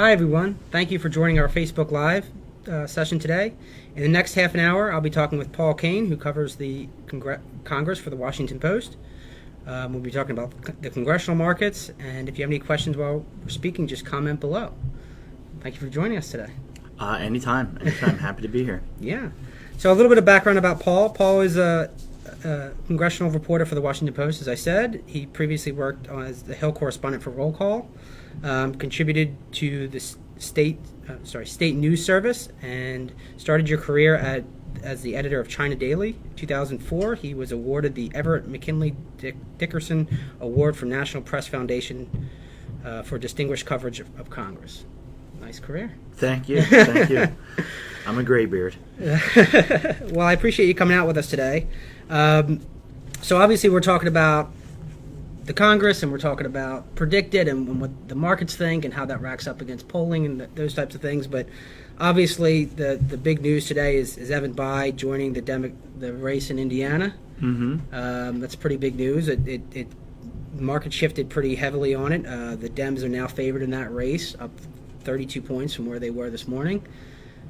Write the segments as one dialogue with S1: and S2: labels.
S1: Hi, everyone. Thank you for joining our Facebook Live session today. In the next half an hour, I'll be talking with Paul Kane, who covers the Congress for the Washington Post. We'll be talking about the congressional markets, and if you have any questions while we're speaking, just comment below. Thank you for joining us today.
S2: Anytime. Happy to be here.
S1: Yeah. So a little bit of background about Paul. Paul is a congressional reporter for the Washington Post, as I said. He previously worked as the Hill correspondent for Roll Call. Contributed to the state news service, and started your career as the editor of China Daily. In 2004, he was awarded the Everett McKinley Dickerson Award from National Press Foundation for distinguished coverage of Congress. Nice career.
S2: Thank you. Thank you. I'm a graybeard.
S1: Well, I appreciate you coming out with us today. So obviously we're talking about the Congress, and we're talking about PredictIt and what the markets think and how that racks up against polling and those types of things. But obviously the big news today is Evan Bayh joining the race in Indiana.
S2: Mm-hmm.
S1: That's pretty big news. The market shifted pretty heavily on it. The Dems are now favored in that race, up 32 points from where they were this morning.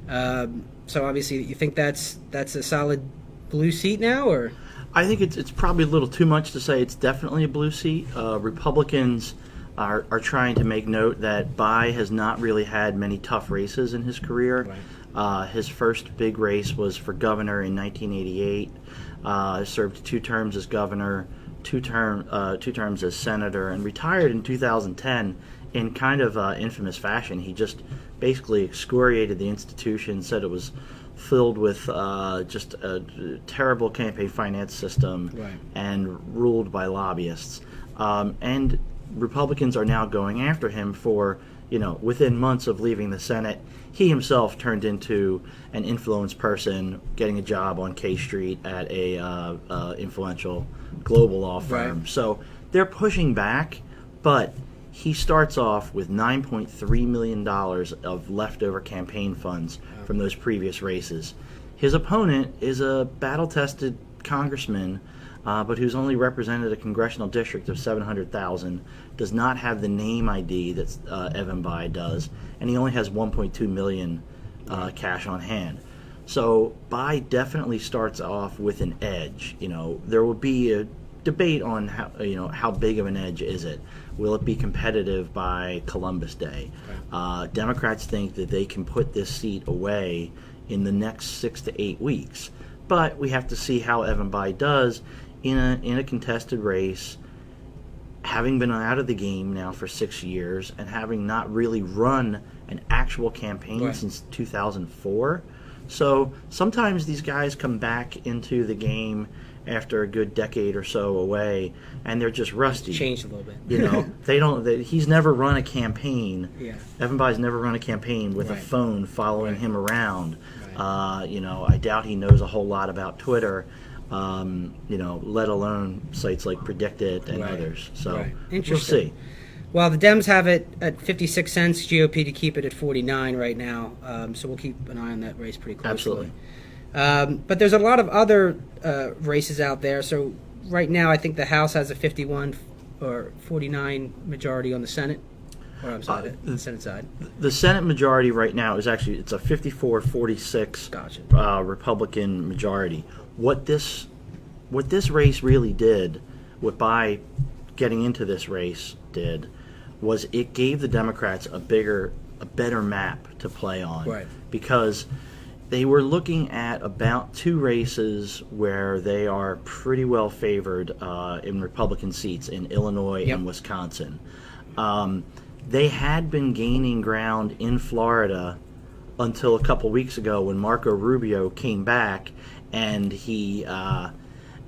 S1: So obviously you think that's a solid blue seat now, or?
S2: I think it's probably a little too much to say it's definitely a blue seat. Republicans are trying to make note that Bayh has not really had many tough races in his career.
S1: Right.
S2: His first big race was for governor in 1988. Served 2 terms as governor, 2 terms as senator, and retired in 2010 in kind of infamous fashion. He just basically excoriated the institution, said it was filled with just a terrible campaign finance system,
S1: right,
S2: and ruled by lobbyists. And Republicans are now going after him for, within months of leaving the Senate, he himself turned into an influence person, getting a job on K Street at a influential global law firm.
S1: Right.
S2: So they're pushing back, but he starts off with $9.3 million of leftover campaign funds from those previous races. His opponent is a battle-tested congressman, but who's only represented a congressional district of 700,000, does not have the name ID that Evan Bayh does, and he only has 1.2 million cash on hand. So Bayh definitely starts off with an edge. There will be a debate on how big of an edge is it. Will it be competitive by Columbus Day? Right. Democrats think that they can put this seat away in the next 6 to 8 weeks, but we have to see how Evan Bayh does in a contested race, having been out of the game now for 6 years and having not really run an actual campaign
S1: right,
S2: since 2004. So sometimes these guys come back into the game after a good decade or so away, and they're just rusty.
S1: Changed a little bit.
S2: They don't. He's never run a campaign.
S1: Yeah.
S2: Evan Bayh's never run a campaign with
S1: right,
S2: a phone following
S1: right,
S2: him around.
S1: Right.
S2: I doubt he knows a whole lot about Twitter. Let alone sites like PredictIt and
S1: right,
S2: others. So
S1: right.
S2: We'll see.
S1: Well, the Dems have it at 56 cents, GOP to keep it at 49 right now, so we'll keep an eye on that race pretty closely.
S2: Absolutely.
S1: But there's a lot of other races out there. So right now I think the House has a 51 or 49 majority on the Senate. Or I'm sorry, the Senate side.
S2: The Senate majority right now is actually, it's a 54-46
S1: Gotcha.
S2: Republican majority. What this race really did, what Bayh getting into this race did, was it gave the Democrats a better map to play on.
S1: Right.
S2: Because they were looking at about 2 races where they are pretty well favored in Republican seats in Illinois
S1: yep,
S2: and Wisconsin. They had been gaining ground in Florida until a couple weeks ago when Marco Rubio came back, and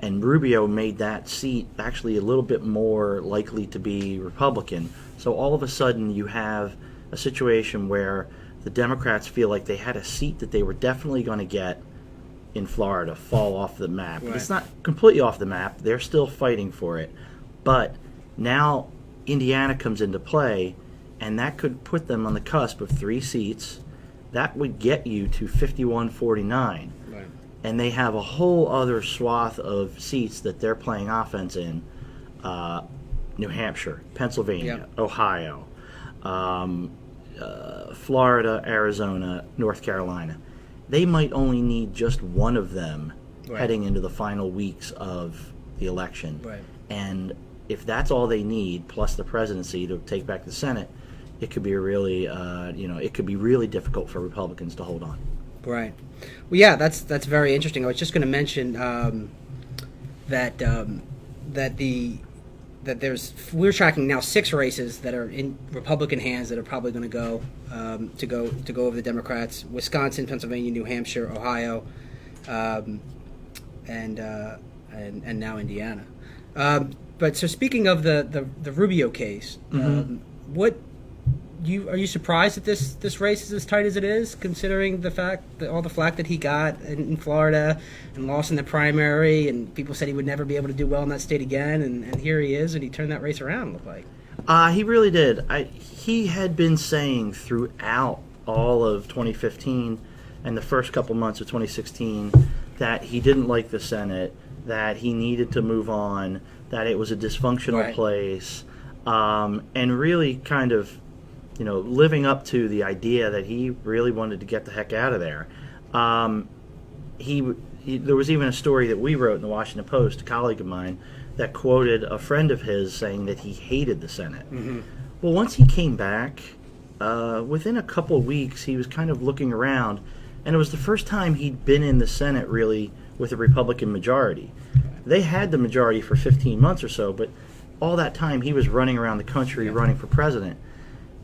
S2: Rubio made that seat actually a little bit more likely to be Republican. So all of a sudden you have a situation where the Democrats feel like they had a seat that they were definitely going to get in Florida fall off the map.
S1: Right.
S2: It's not completely off the map. They're still fighting for it. But now Indiana comes into play, and that could put them on the cusp of 3 seats. That would get you to 51-49.
S1: Right.
S2: And they have a whole other swath of seats that they're playing offense in. New Hampshire, Pennsylvania,
S1: yep,
S2: Ohio, Florida, Arizona, North Carolina. They might only need just one of them heading into the final weeks of the election.
S1: Right.
S2: And if that's all they need, plus the presidency to take back the Senate, it could be a really, it could be really difficult for Republicans to hold on.
S1: Right. Well, yeah, that's very interesting. I was just going to mention that we're tracking now 6 races that are in Republican hands that are probably going to go over the Democrats: Wisconsin, Pennsylvania, New Hampshire, Ohio, and now Indiana. But so speaking of the Rubio case, what are you surprised that this race is as tight as it is, considering the fact that all the flack that he got in Florida and lost in the primary, and people said he would never be able to do well in that state again, and here he is, and he turned that race around, it looked like.
S2: He really did. He had been saying throughout all of 2015 and the first couple months of 2016 that he didn't like the Senate, that he needed to move on, that it was a dysfunctional place, and really kind of living up to the idea that he really wanted to get the heck out of there. There was even a story that we wrote in the Washington Post, a colleague of mine, that quoted a friend of his saying that he hated the Senate. Well, once he came back, within a couple of weeks, he was kind of looking around, and it was the first time he'd been in the Senate really with a Republican majority. They had the majority for 15 months or so, but all that time he was running around the country running for president.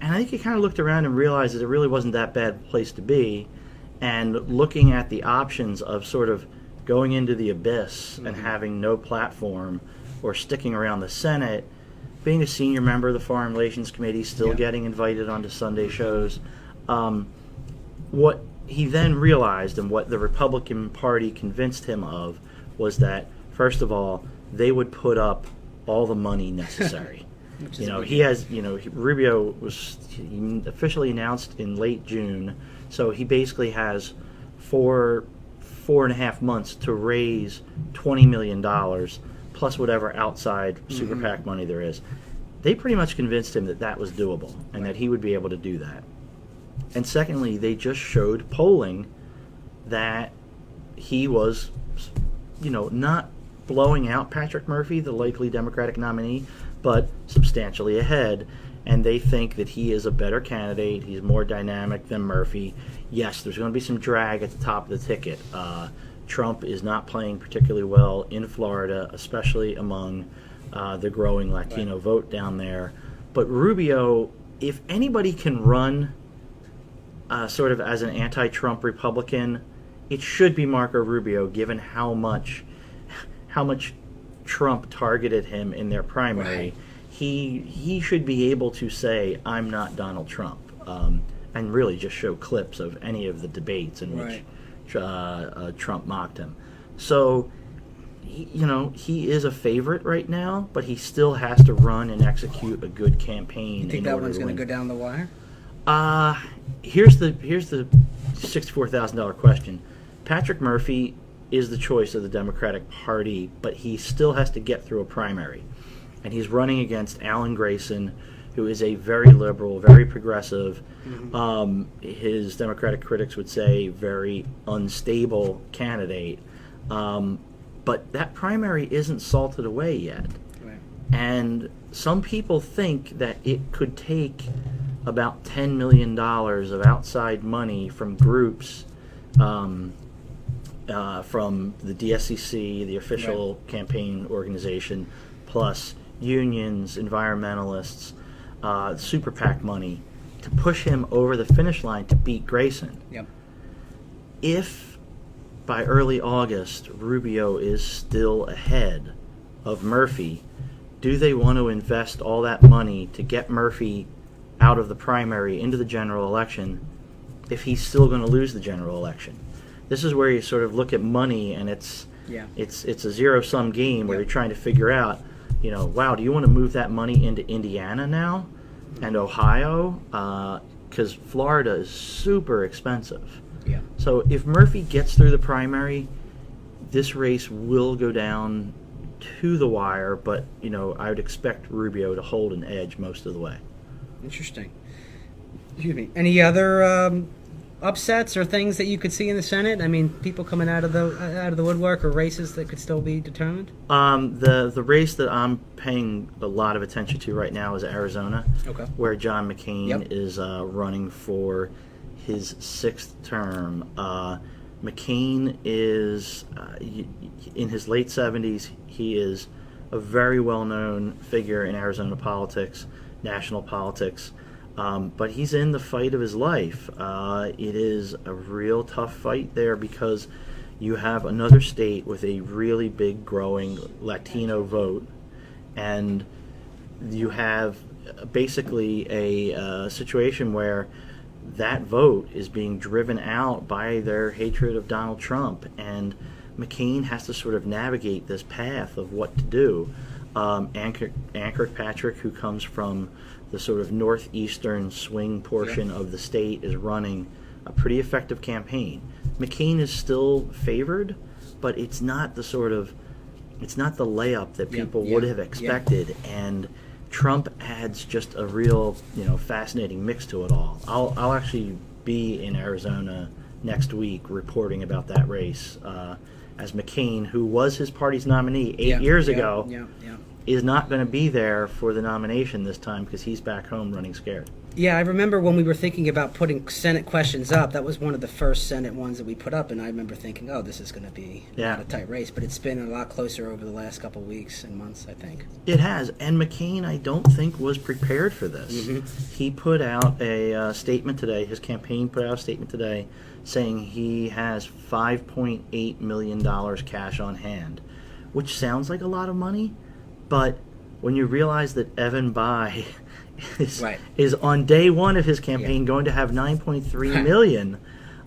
S2: And I think he kind of looked around and realized that it really wasn't that bad a place to be, and looking at the options of sort of going into the abyss and having no platform, or sticking around the Senate, being a senior member of the Foreign Relations Committee, still getting invited onto Sunday shows. What he then realized, and what the Republican Party convinced him of, was that, first of all, they would put up all the money necessary. Rubio he officially announced in late June, so he basically has 4.5 months to raise $20 million, plus whatever outside super PAC money there is. They pretty much convinced him that was doable, and that he would be able to do that. And secondly, they just showed polling that he was, not blowing out Patrick Murphy, the likely Democratic nominee, but substantially ahead, and they think that he is a better candidate. He's more dynamic than Murphy. Yes, there's going to be some drag at the top of the ticket. Trump is not playing particularly well in Florida, especially among the growing Latino vote down there. But Rubio, if anybody can run sort of as an anti-Trump Republican, it should be Marco Rubio, given how much Trump targeted him in their primary. He should be able to say, I'm not Donald Trump, and really just show clips of any of the debates in which Trump mocked him. So, he is a favorite right now, but he still has to run and execute a good campaign.
S1: You think that one's going to go down the wire?
S2: Here's the $64,000 question. Patrick Murphy is the choice of the Democratic Party, but he still has to get through a primary. And he's running against Alan Grayson, who is a very liberal, very progressive, his Democratic critics would say very unstable candidate. But that primary isn't salted away yet. Right. And some people think that it could take about $10 million of outside money from groups, from the DSCC, the official campaign organization, plus unions, environmentalists, super PAC money, to push him over the finish line to beat Grayson.
S1: Yep.
S2: If by early August Rubio is still ahead of Murphy, do they want to invest all that money to get Murphy out of the primary into the general election if he's still going to lose the general election? This is where you sort of look at money, and it's a zero-sum game where you're trying to figure out, wow, do you want to move that money into Indiana now and Ohio? Because Florida is super expensive.
S1: Yeah.
S2: So if Murphy gets through the primary, this race will go down to the wire, but, I would expect Rubio to hold an edge most of the way.
S1: Interesting. Excuse me. Any other upsets or things that you could see in the Senate? I mean, people coming out of the woodwork, or races that could still be determined.
S2: The race that I'm paying a lot of attention to right now is Arizona,
S1: Okay.
S2: where John McCain
S1: Yep.
S2: is running for his 6th term. McCain is in his late 70s. He is a very well-known figure in Arizona politics, national politics. But he's in the fight of his life. It is a real tough fight there because you have another state with a really big growing Latino vote, and you have basically a situation where that vote is being driven out by their hatred of Donald Trump, and McCain has to sort of navigate this path of what to do. Ann Kirkpatrick, who comes from the sort of northeastern swing portion of the state, is running a pretty effective campaign. McCain is still favored, but it's not the layup that people would have expected, and Trump adds just a real, fascinating mix to it all. I'll actually be in Arizona next week reporting about that race, as McCain, who was his party's nominee 8 years ago, is not going to be there for the nomination this time because he's back home running scared.
S1: Yeah, I remember when we were thinking about putting Senate questions up, that was one of the first Senate ones that we put up, and I remember thinking, oh, this is going to be not a tight race, but it's been a lot closer over the last couple of weeks and months, I think.
S2: It has, and McCain, I don't think, was prepared for this. Mm-hmm. He put out a statement today, his campaign put out a statement today, saying he has $5.8 million cash on hand, which sounds like a lot of money, but when you realize that Evan Bayh is on day one of his campaign going to have $9.3 million,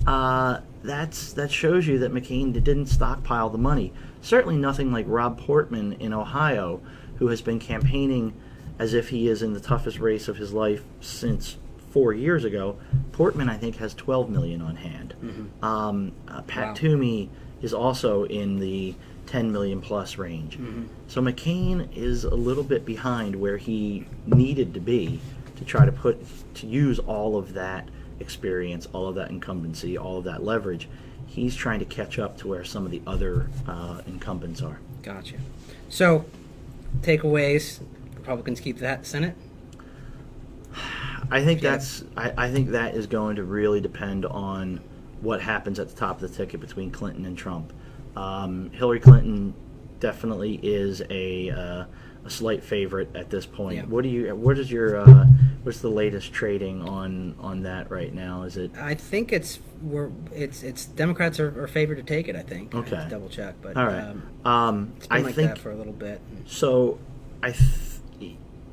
S2: that shows you that McCain didn't stockpile the money. Certainly nothing like Rob Portman in Ohio, who has been campaigning as if he is in the toughest race of his life since 4 years ago. Portman, I think, has $12 million on hand. Mm-hmm. Pat Toomey is also in the $10 million plus range. Mm-hmm. So McCain is a little bit behind where he needed to be to try to use all of that experience, all of that incumbency, all of that leverage. He's trying to catch up to where some of the other incumbents are.
S1: Gotcha. So, takeaways: Republicans keep that Senate.
S2: I think I think that is going to really depend on what happens at the top of the ticket between Clinton and Trump. Hillary Clinton definitely is a slight favorite at this point. Yeah. What's the latest trading on that right now? Is it?
S1: I think it's Democrats are favored to take it. I think.
S2: Okay.
S1: I have to double check, but
S2: all right.
S1: It's been like that for a little bit.
S2: So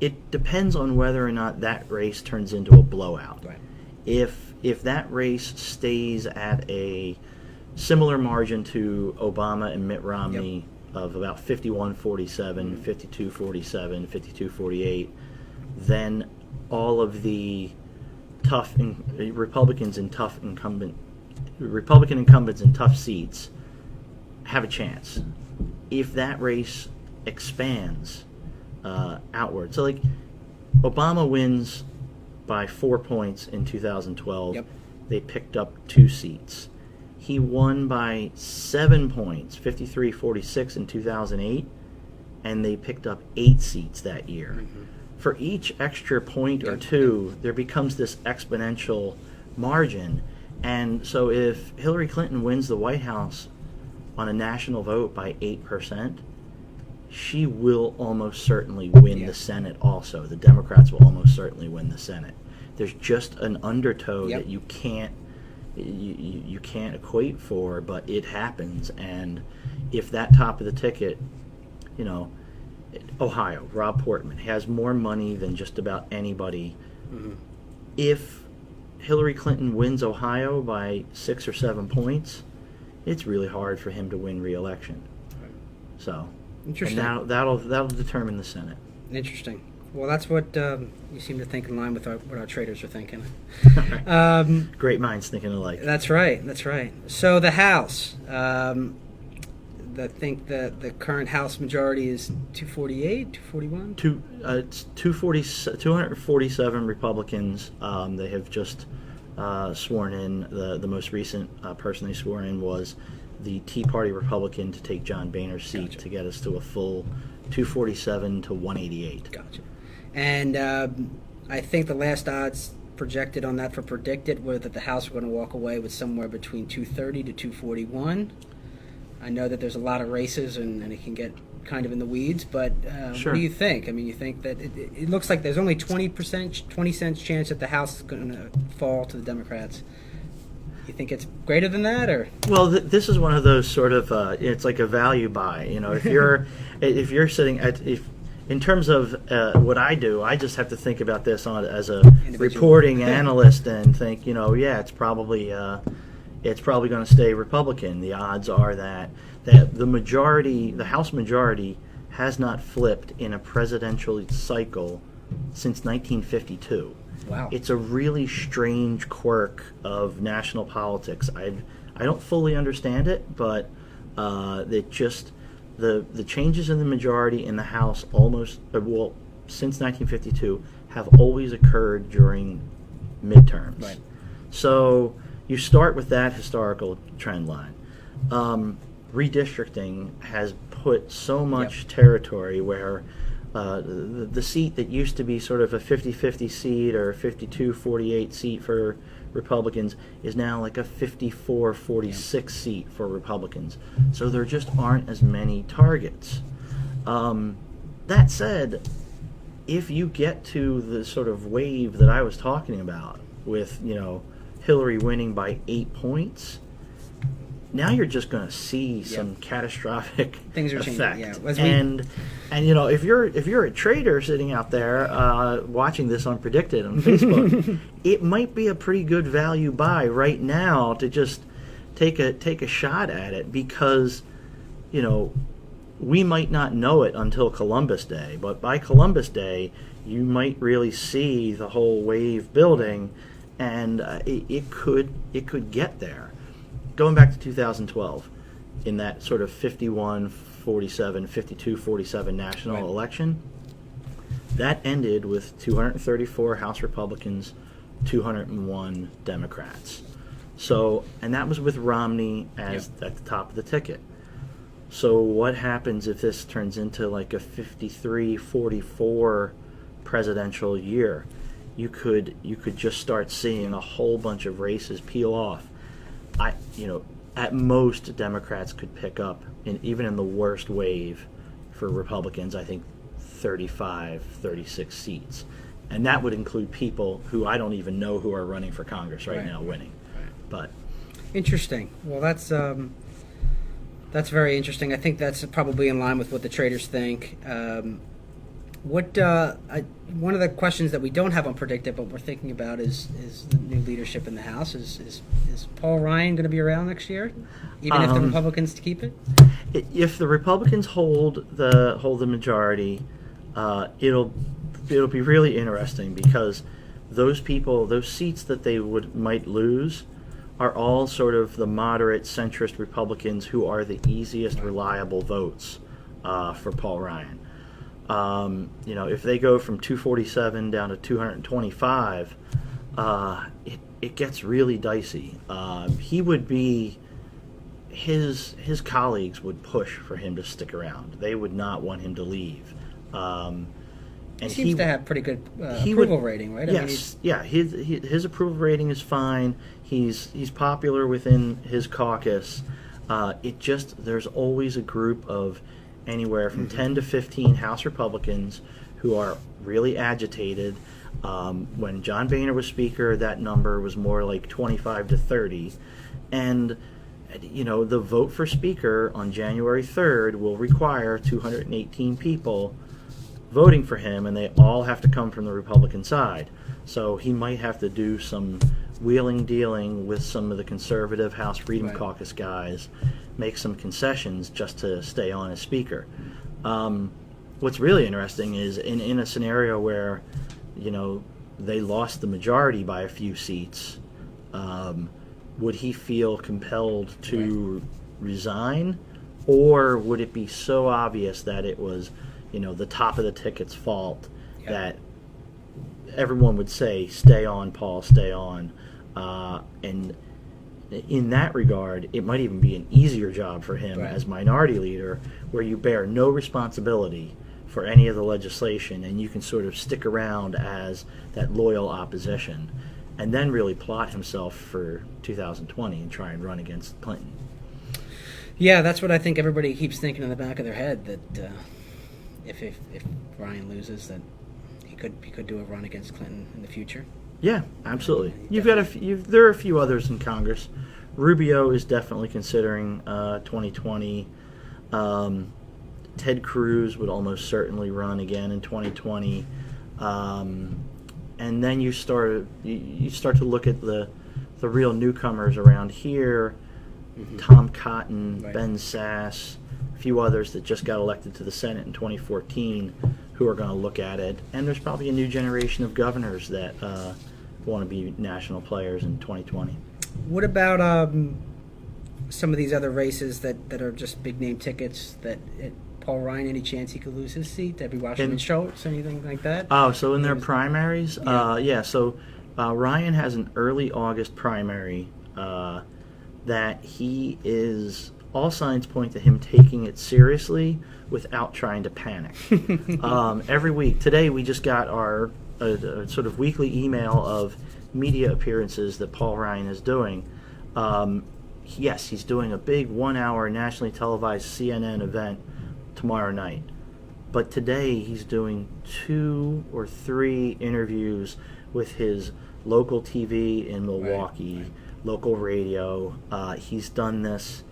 S2: it depends on whether or not that race turns into a blowout.
S1: Right.
S2: If that race stays at a similar margin to Obama and Mitt Romney of about 51-47, 52-47, 52-48, then all of the Republican incumbents in tough seats have a chance. If that race expands outward, so like Obama wins by 4 points in 2012, they picked up 2 seats. He won by 7 points, 53-46 in 2008, and they picked up 8 seats that year. Mm-hmm. For each extra point or two, there becomes this exponential margin. And so if Hillary Clinton wins the White House on a national vote by 8%, she will almost certainly win the Senate also. The Democrats will almost certainly win the Senate. There's just an undertow that you can't equate for, but it happens. And if that top of the ticket, Ohio, Rob Portman has more money than just about anybody. Mm-hmm. If Hillary Clinton wins Ohio by 6 or 7 points, it's really hard for him to win re-election. Right. So, interesting. And that'll determine the Senate.
S1: Interesting. Well, that's what you seem to think in line with what our traders are thinking.
S2: Great minds thinking alike.
S1: That's right. So the House, the I think the current House majority is 248, 241?
S2: It's 247 Republicans. They have just sworn in. The most recent person they swore in was the Tea Party Republican to take John Boehner's seat, to get us to a full 247 to 188.
S1: Gotcha. And I think the last odds projected on that for PredictIt were that the House were going to walk away with somewhere between 230 to 241. I know that there's a lot of races and it can get kind of in the weeds, but
S2: Sure.
S1: What do you think? I mean, you think that it looks like there's only 20 cents chance that the House is going to fall to the Democrats. You think it's greater than that, or?
S2: Well, this is one of those sort of it's like a value buy. You know, if you're sitting at in terms of what I do, I just have to think about this as a reporting analyst and think, it's probably going to stay Republican. The odds are that the House majority has not flipped in a presidential cycle since 1952.
S1: Wow.
S2: It's a really strange quirk of national politics. I don't fully understand it, but it just the changes in the majority in the House since 1952 have always occurred during midterms.
S1: Right.
S2: So you start with that historical trend line. Redistricting has put so much territory where the seat that used to be sort of a 50-50 seat or a 52-48 seat for Republicans is now like a 54-46 seat for Republicans. So there just aren't as many targets. That said, if you get to the sort of wave that I was talking about with, Hillary winning by 8 points, now you're just going to see some catastrophic
S1: Things are
S2: effect.
S1: changing.
S2: And if you're a trader sitting out there watching this on PredictIt on Facebook, it might be a pretty good value buy right now to just take a shot at it, because we might not know it until Columbus Day, but by Columbus Day you might really see the whole wave building, and it could get there. Going back to 2012, in that sort of 51-47, 52-47 national election, that ended with 234 House Republicans, 201 Democrats. So, and that was with Romney at the top of the ticket. So what happens if this turns into like a 53-44 presidential year? You could just start seeing a whole bunch of races peel off. At most, Democrats could pick up, even in the worst wave for Republicans, I think 35, 36 seats. And that would include people who I don't even know who are running for Congress right now winning. But
S1: Interesting. Well, that's very interesting. I think that's probably in line with what the traders think. One of the questions that we don't have on PredictIt, but we're thinking about is the new leadership in the House. Is Paul Ryan going to be around next year, even if the Republicans keep it?
S2: If the Republicans hold the majority, it'll be really interesting, because those seats that they might lose are all sort of the moderate centrist Republicans who are the easiest reliable votes for Paul Ryan. If they go from 247 down to 225, it gets really dicey. He would be his colleagues would push for him to stick around. They would not want him to leave. And
S1: he seems to have pretty good approval rating, right?
S2: Yes, his approval rating is fine. He's popular within his caucus. There's always a group of anywhere from 10 to 15 House Republicans who are really agitated. When John Boehner was Speaker, that number was more like 25 to 30. And, the vote for Speaker on January 3rd will require 218 people voting for him, and they all have to come from the Republican side. So he might have to do some wheeling dealing with some of the conservative House Freedom Caucus guys, make some concessions just to stay on as Speaker. What's really interesting is in a scenario where, they lost the majority by a few seats, would he feel compelled to resign, or would it be so obvious that it was, the top of the ticket's fault that everyone would say, "Stay on, Paul, stay on," and in that regard, it might even be an easier job for him as minority leader, where you bear no responsibility for any of the legislation, and you can sort of stick around as that loyal opposition, and then really plot himself for 2020 and try and run against Clinton.
S1: Yeah, that's what I think everybody keeps thinking in the back of their head, that if Ryan loses, that he could do a run against Clinton in the future.
S2: Yeah, absolutely. There are a few others in Congress. Rubio is definitely considering 2020. Ted Cruz would almost certainly run again in 2020. And then you start to look at the real newcomers around here. Tom Cotton, Ben Sass, a few others that just got elected to the Senate in 2014 who are going to look at it. And there's probably a new generation of governors that want to be national players in 2020.
S1: What about some of these other races that are just big name tickets? Paul Ryan, any chance he could lose his seat? Debbie Wasserman Schultz, anything like that?
S2: Oh, so in their primaries? So Ryan has an early August primary that he is, all signs point to him taking it seriously without trying to panic. Every week, today we just got our sort of weekly email of media appearances that Paul Ryan is doing. Yes, he's doing a big 1-hour nationally televised CNN event tomorrow night. But today he's doing 2 or 3 interviews with his local TV in Milwaukee, local radio. He's done this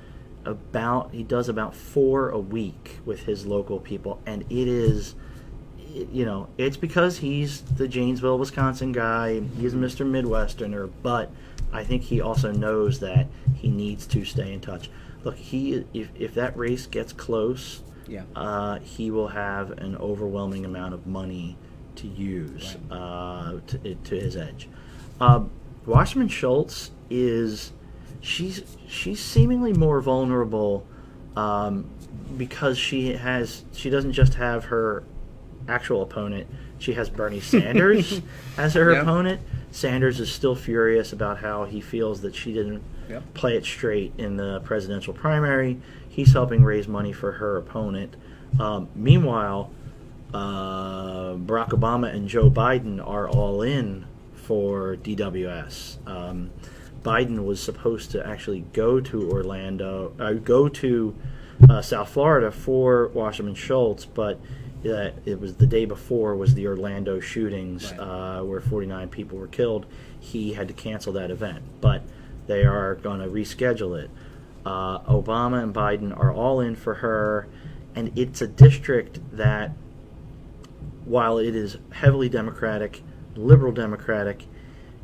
S2: he does about 4 a week with his local people, and it is, it's because he's the Janesville, Wisconsin guy. He's Mr. Midwesterner, but I think he also knows that he needs to stay in touch. Look, if that race gets close, he will have an overwhelming amount of money to use to his edge. Wasserman Schultz she's seemingly more vulnerable because she doesn't just have her actual opponent, she has Bernie Sanders as her opponent. Sanders is still furious about how he feels that she didn't play it straight in the presidential primary. He's helping raise money for her opponent. Meanwhile, Barack Obama and Joe Biden are all in for DWS. Biden was supposed to actually go to South Florida for Wasserman Schultz, but it was the day before was the Orlando shootings where 49 people were killed. He had to cancel that event, but they are going to reschedule it. Obama and Biden are all in for her, and it's a district that, while it is heavily Democratic, liberal Democratic,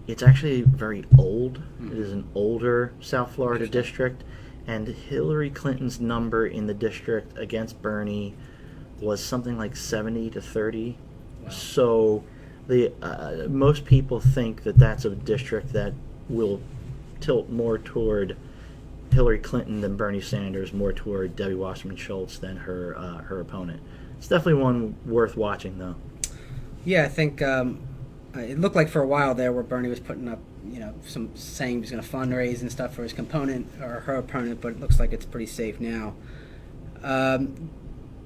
S2: it's actually very old. It is an older South Florida district, and Hillary Clinton's number in the district against Bernie was something like 70-30. Wow. So most people think that that's a district that will tilt more toward Hillary Clinton than Bernie Sanders, more toward Debbie Wasserman Schultz than her opponent. It's definitely one worth watching, though.
S1: Yeah, I think it looked like for a while there where Bernie was putting up, some saying he was going to fundraise and stuff for his component or her opponent, but it looks like it's pretty safe now.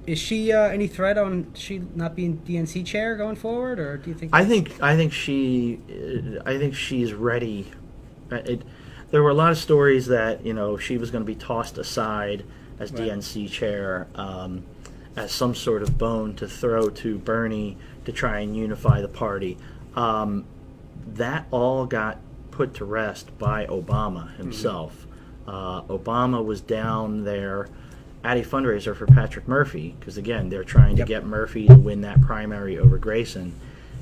S1: Is she any threat on she not being DNC chair going forward, or do you think? I
S2: think she's ready. There were a lot of stories that she was going to be tossed aside as DNC chair as some sort of bone to throw to Bernie to try and unify the party. That all got put to rest by Obama himself. Obama was down there at a fundraiser for Patrick Murphy, because again, they're trying to get Murphy to win that primary over Grayson.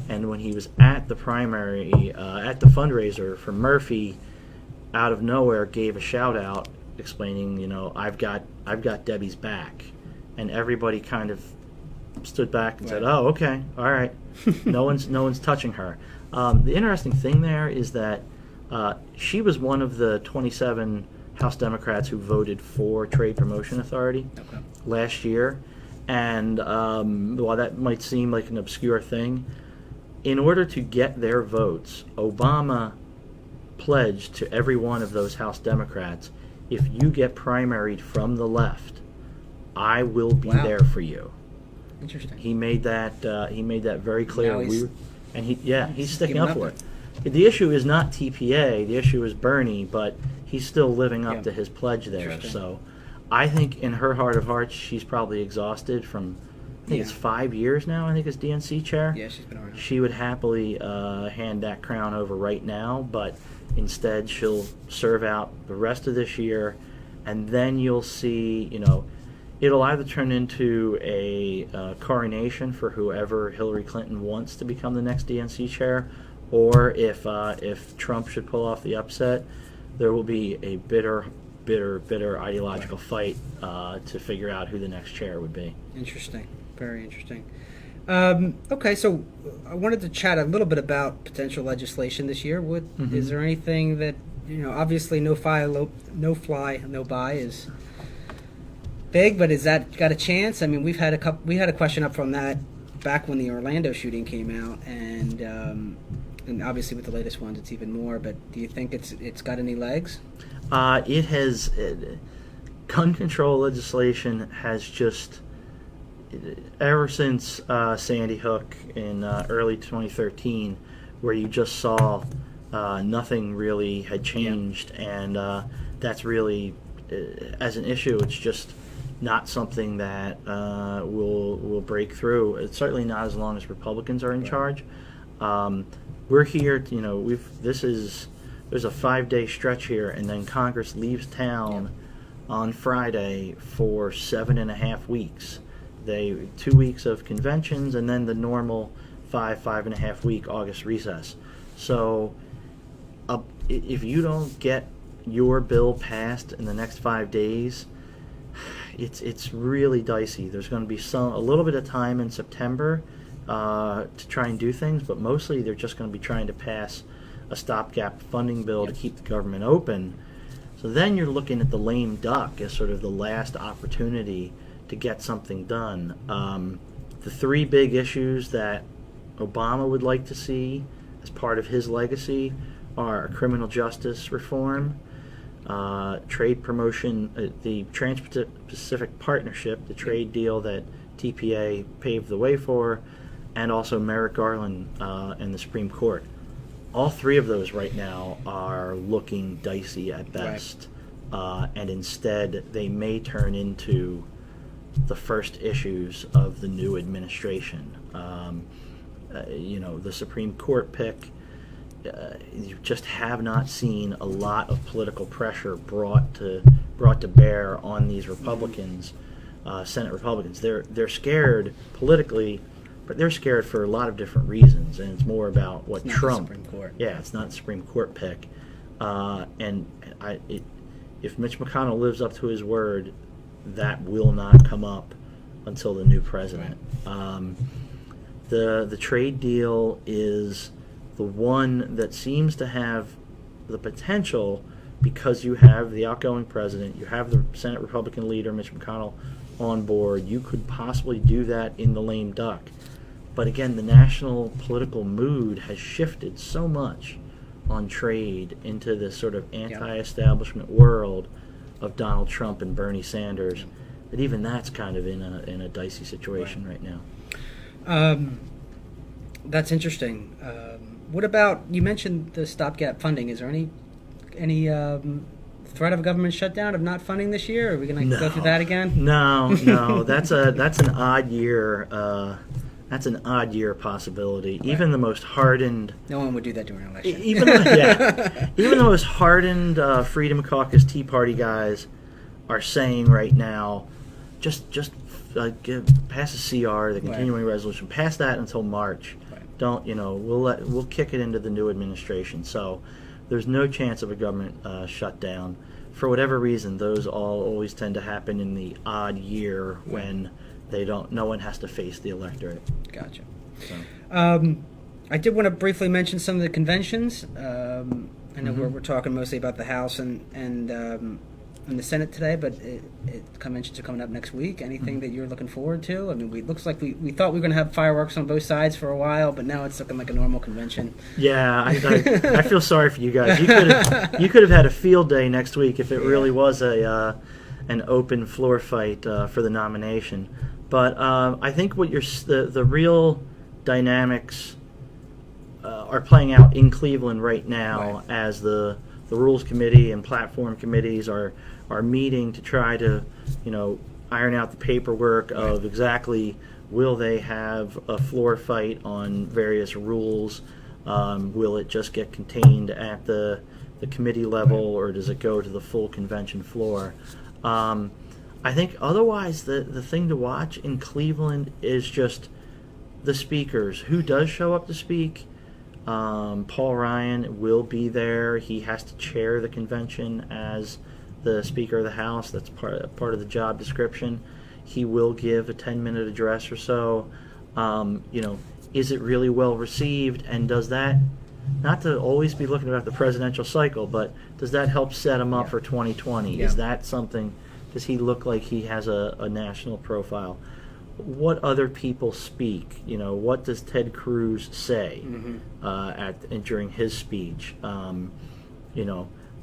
S2: And when he was at the primary, at the fundraiser for Murphy, out of nowhere gave a shout out explaining, I've got Debbie's back, and everybody kind of stood back and said, "Oh, okay, all right." No one's touching her. The interesting thing there is that she was one of the 27 House Democrats who voted for Trade Promotion Authority last year. And while that might seem like an obscure thing, in order to get their votes, Obama pledged to every one of those House Democrats, if you get primaried from the left, I will be there for you.
S1: Interesting.
S2: He made that very clear.
S1: Now
S2: He's sticking up for it. The issue is not TPA. The issue is Bernie, but he's still living up to his pledge there. So I think in her heart of hearts, she's probably exhausted from, I think it's 5 years now, I think, as DNC chair.
S1: Yeah, she's been around.
S2: She would happily hand that crown over right now, but instead she'll serve out the rest of this year, and then you'll see, it'll either turn into a coronation for whoever Hillary Clinton wants to become the next DNC chair, or if Trump should pull off the upset, there will be a bitter ideological fight to figure out who the next chair would be.
S1: Interesting. Very interesting. Okay, so I wanted to chat a little bit about potential legislation this year. Is there anything that, obviously no fly, no buy is big, but is that got a chance? I mean, we had a question up from that back when the Orlando shooting came out, and obviously with the latest ones, it's even more. But do you think it's got any legs?
S2: It has. Gun control legislation has just, ever since Sandy Hook in early 2013, where you just saw nothing really had changed, and that's really, as an issue, it's just not something that will break through. It's certainly not as long as Republicans are in charge. We're here, there's a 5-day stretch here, and then Congress leaves town on Friday for 7.5 weeks. 2 weeks of conventions, and then the normal 5.5 week August recess. So if you don't get your bill passed in the next 5 days, it's really dicey. There's going to be a little bit of time in September to try and do things, but mostly they're just going to be trying to pass a stopgap funding bill to keep the government open. So then you're looking at the lame duck as sort of the last opportunity to get something done. The 3 big issues that Obama would like to see as part of his legacy are criminal justice reform, trade promotion, the Trans-Pacific Partnership, the trade deal that TPA paved the way for, and also Merrick Garland and the Supreme Court. All 3 of those right now are looking dicey at best, and instead they may turn into the first issues of the new administration. The Supreme Court pick, you just have not seen a lot of political pressure brought to bear on these Republicans, Senate Republicans. They're scared politically, but they're scared for a lot of different reasons, and it's more about what Trump.
S1: The Supreme Court.
S2: Yeah, it's not the Supreme Court pick, if Mitch McConnell lives up to his word, that will not come up until the new president. Right. The trade deal is the one that seems to have the potential, because you have the outgoing president, you have the Senate Republican leader, Mitch McConnell, on board. You could possibly do that in the lame duck. But again, the national political mood has shifted so much on trade into this sort of anti-establishment world of Donald Trump and Bernie Sanders that even that's kind of in a dicey situation right now.
S1: That's interesting. What about, you mentioned the stopgap funding? Is there any threat of government shutdown, of not funding this year? Are we going to go through that again?
S2: No. That's an odd year. That's an odd year possibility. Right. Even the most hardened.
S1: No one would do that during an election.
S2: Even the most hardened Freedom Caucus Tea Party guys are saying right now, just pass a CR, the continuing resolution. Pass that until March. Right. Don't we'll kick it into the new administration. So there's no chance of a government shutdown. For whatever reason, those always tend to happen in the odd year when no one has to face the electorate.
S1: Gotcha. So. I did want to briefly mention some of the conventions. I know we're talking mostly about the House and the Senate today, but conventions are coming up next week. Anything that you're looking forward to? I mean, looks like we thought we were going to have fireworks on both sides for a while, but now it's looking like a normal convention.
S2: Yeah, I feel sorry for you guys. You could have had a field day next week if it really was an open floor fight for the nomination. But I think what the real dynamics are playing out in Cleveland right now, as the Rules Committee and Platform Committees are meeting to try to, iron out the paperwork of exactly, will they have a floor fight on various rules? Will it just get contained at the committee level, or does it go to the full convention floor? I think otherwise the thing to watch in Cleveland is just the speakers. Who does show up to speak? Paul Ryan will be there. He has to chair the convention as the Speaker of the House. That's part of the job description. He will give a 10-minute address or so. Is it really well received? And does that, not to always be looking about the presidential cycle, but does that help set him up for 2020?
S1: Yeah.
S2: Is that something, does he look like he has a national profile? What other people speak? What does Ted Cruz say during his speech?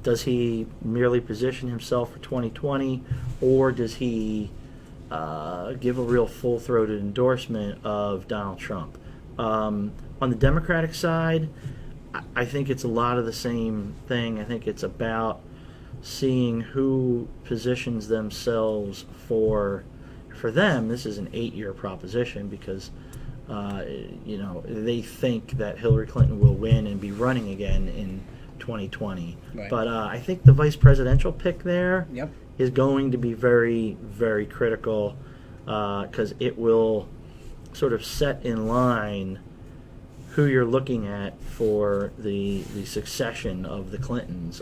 S2: Does he merely position himself for 2020, or does he give a real full-throated endorsement of Donald Trump? On the Democratic side, I think it's a lot of the same thing. I think it's about seeing who positions themselves for them. This is an 8-year proposition because they think that Hillary Clinton will win and be running again in 2020.
S1: Right.
S2: But I think the vice presidential pick there is
S1: Yep.
S2: going to be very, very critical because it will sort of set in line who you're looking at for the succession of the Clintons.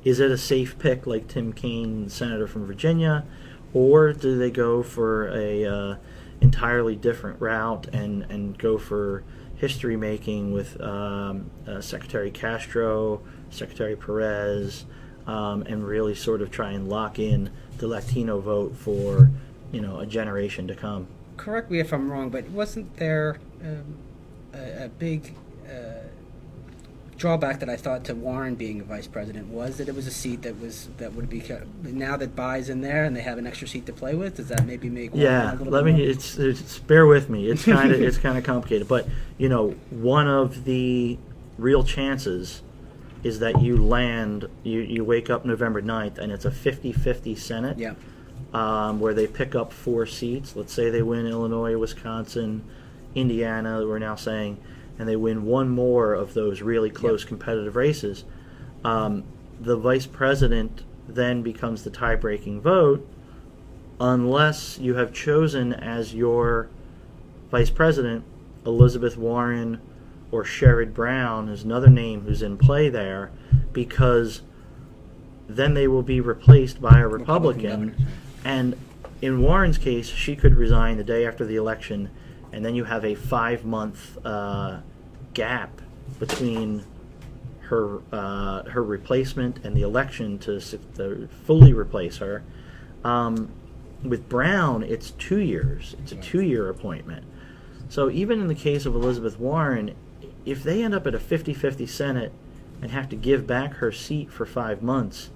S2: Is it a safe pick like Tim Kane, the senator from Virginia, or do they go for a entirely different route and go for history making with Secretary Castro, Secretary Perez, and really sort of try and lock in the Latino vote for a generation to come?
S1: Correct me if I'm wrong, but wasn't there a big drawback that I thought to Warren being a vice president was that it was a seat that would be now that Bai's in there and they have an extra seat to play with? Does that maybe make Warren a little bit more?
S2: It's bear with me. It's kind of complicated, but one of the real chances is that you wake up November 9th and it's a 50-50 Senate.
S1: Yeah.
S2: Where they pick up 4 seats. Let's say they win Illinois, Wisconsin, Indiana, we're now saying, and they win one more of those really close competitive races. The vice president then becomes the tie-breaking vote unless you have chosen as your vice president Elizabeth Warren or Sherrod Brown is another name who's in play there, because then they will be replaced by a Republican. And in Warren's case, she could resign the day after the election, and then you have a 5-month gap between her replacement and the election to fully replace her. With Brown, it's 2 years. It's a 2-year appointment. So even in the case of Elizabeth Warren, if they end up at a 50-50 Senate and have to give back her seat for 5 months,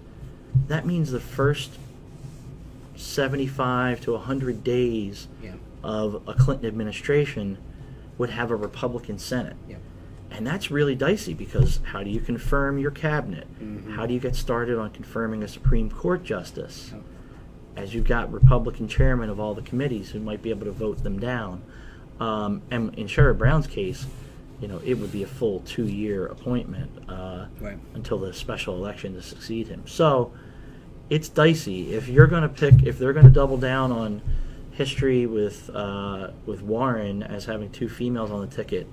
S2: that means the first 75 to 100 days of a Clinton administration would have a Republican Senate.
S1: Yeah.
S2: And that's really dicey, because how do you confirm your cabinet?
S1: Mm-hmm.
S2: How do you get started on confirming a Supreme Court justice?
S1: Oh.
S2: As you've got Republican chairmen of all the committees who might be able to vote them down. And in Sherrod Brown's case, it would be a full 2-year appointment until the special election to succeed him. So it's dicey. If they're going to double down on history with Warren as having 2 females on the ticket,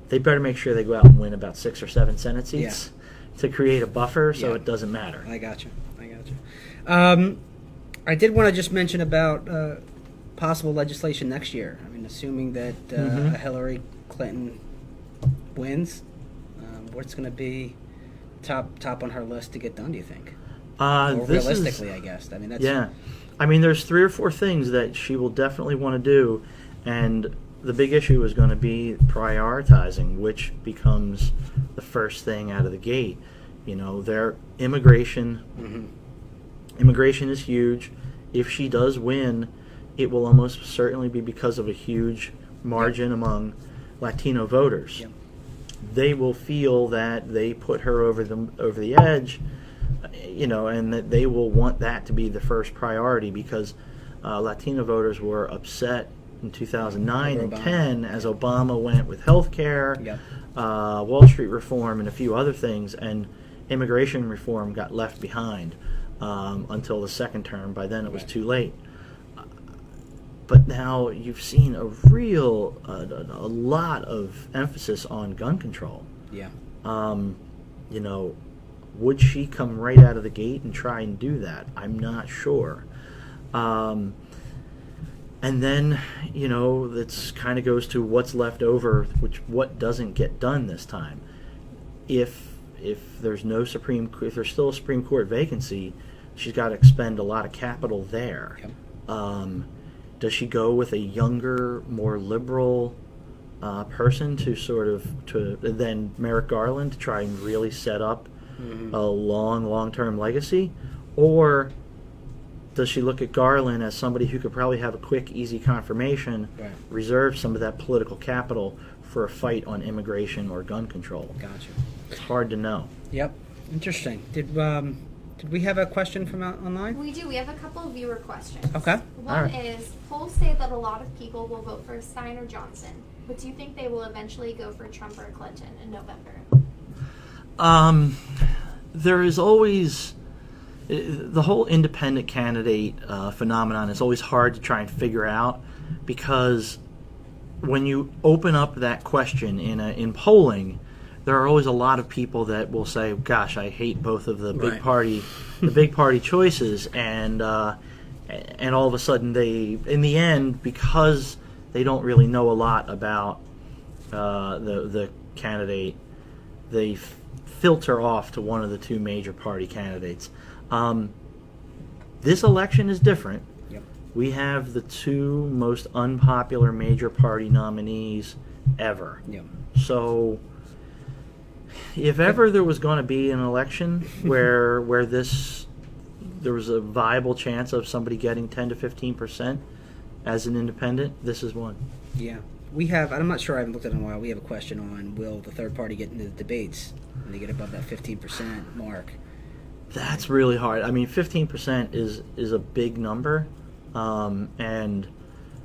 S2: they better make sure they go out and win about 6 or 7 Senate seats to create a buffer so it doesn't matter.
S1: I got you. I did want to just mention about possible legislation next year. I mean, assuming that Hillary Clinton wins, what's going to be top on her list to get done, do you think?
S2: Or
S1: realistically, I guess. I mean, that's...
S2: Yeah. I mean, there's 3 or 4 things that she will definitely want to do, and the big issue is going to be prioritizing, which becomes the first thing out of the gate. You know, their immigration.
S1: Mm-hmm.
S2: Immigration is huge. If she does win, it will almost certainly be because of a huge margin among Latino voters.
S1: Yep.
S2: They will feel that they put her over the edge, you know, and that they will want that to be the first priority because Latino voters were upset in 2009 and 10 as Obama went with health care, Wall Street reform, and a few other things, and immigration reform got left behind until the second term. By then it was too late. But now you've seen a lot of emphasis on gun control.
S1: Yeah.
S2: You know, would she come right out of the gate and try and do that? I'm not sure. And then, you know, that's kind of goes to what's left over, what doesn't get done this time. If there's if there's still a Supreme Court vacancy, she's got to expend a lot of capital there. Yep. Does she go with a younger, more liberal person than Merrick Garland to try and really set up a long-term legacy? Or does she look at Garland as somebody who could probably have a quick, easy confirmation, reserve some of that political capital for a fight on immigration or gun control?
S1: Gotcha.
S2: It's hard to know.
S1: Yep. Interesting. Did we have a question from online?
S3: We do. We have a couple of viewer questions.
S1: Okay.
S3: One is, polls say that a lot of people will vote for Stein or Johnson, but do you think they will eventually go for Trump or Clinton in November?
S2: There is always... The whole independent candidate phenomenon is always hard to try and figure out because when you open up that question in polling, there are always a lot of people that will say, "Gosh, I hate both of the big party choices," and all of a sudden they, in the end, because they don't really know a lot about the candidate, they filter off to one of the 2 major party candidates. This election is different.
S1: Yep.
S2: We have the 2 most unpopular major party nominees ever.
S1: Yep.
S2: So if ever there was going to be an election where there was a viable chance of somebody getting 10 to 15% as an independent, this is one.
S1: Yeah. We have, I'm not sure, I haven't looked at it in a while, we have a question on, will the third party get into the debates when they get above that 15% mark?
S2: That's really hard. I mean, 15% is a big number, and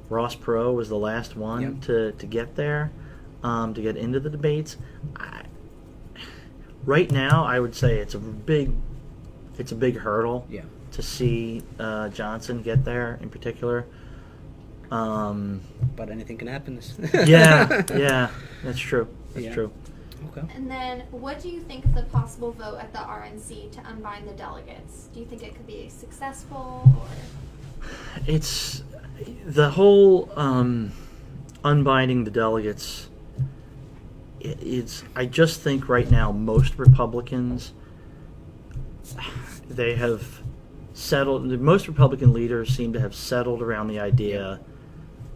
S2: Ross Perot was the last one to get there, to get into the debates. Right now, I would say it's a big hurdle to see Johnson get there in particular.
S1: But anything can happen.
S2: Yeah, that's true. That's true.
S1: Okay.
S3: And then, what do you think of the possible vote at the RNC to unbind the delegates? Do you think it could be successful, or?
S2: It's the whole unbinding the delegates. I just think right now most Republicans, they have settled. Most Republican leaders seem to have settled around the idea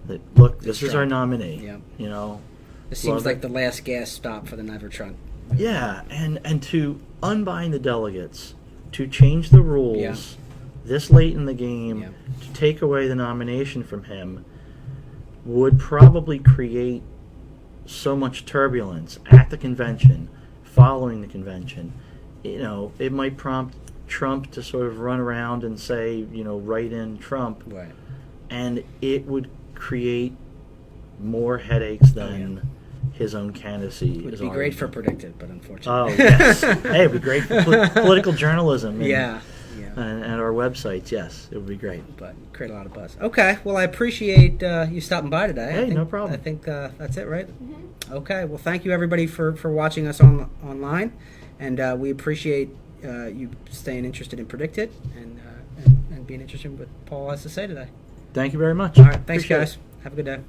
S2: that, look, this is our nominee.
S1: Yeah.
S2: You know.
S1: It seems like the last gas stop for the Never Trump.
S2: Yeah, and to unbind the delegates, to change the rules this late in the game, to take away the nomination from him, would probably create so much turbulence at the convention, following the convention. You know, it might prompt Trump to sort of run around and say, you know, write in Trump.
S1: Right. And
S2: it would create more headaches than his own candidacy.
S1: It would be great for PredictIt, but unfortunately.
S2: Oh, yes. Hey, it would be great for political journalism. And our websites, yes. It would be great.
S1: But create a lot of buzz. Okay. Well, I appreciate you stopping by today.
S2: Hey, no problem.
S1: I think that's it, right? Mm-hmm. Okay. Well, thank you, everybody, for watching us online. And we appreciate you staying interested in PredictIt and being interested in what Paul has to say today.
S2: Thank you very much.
S1: All right. Thanks,
S2: Appreciate
S1: guys.
S2: it.
S1: Have a good day.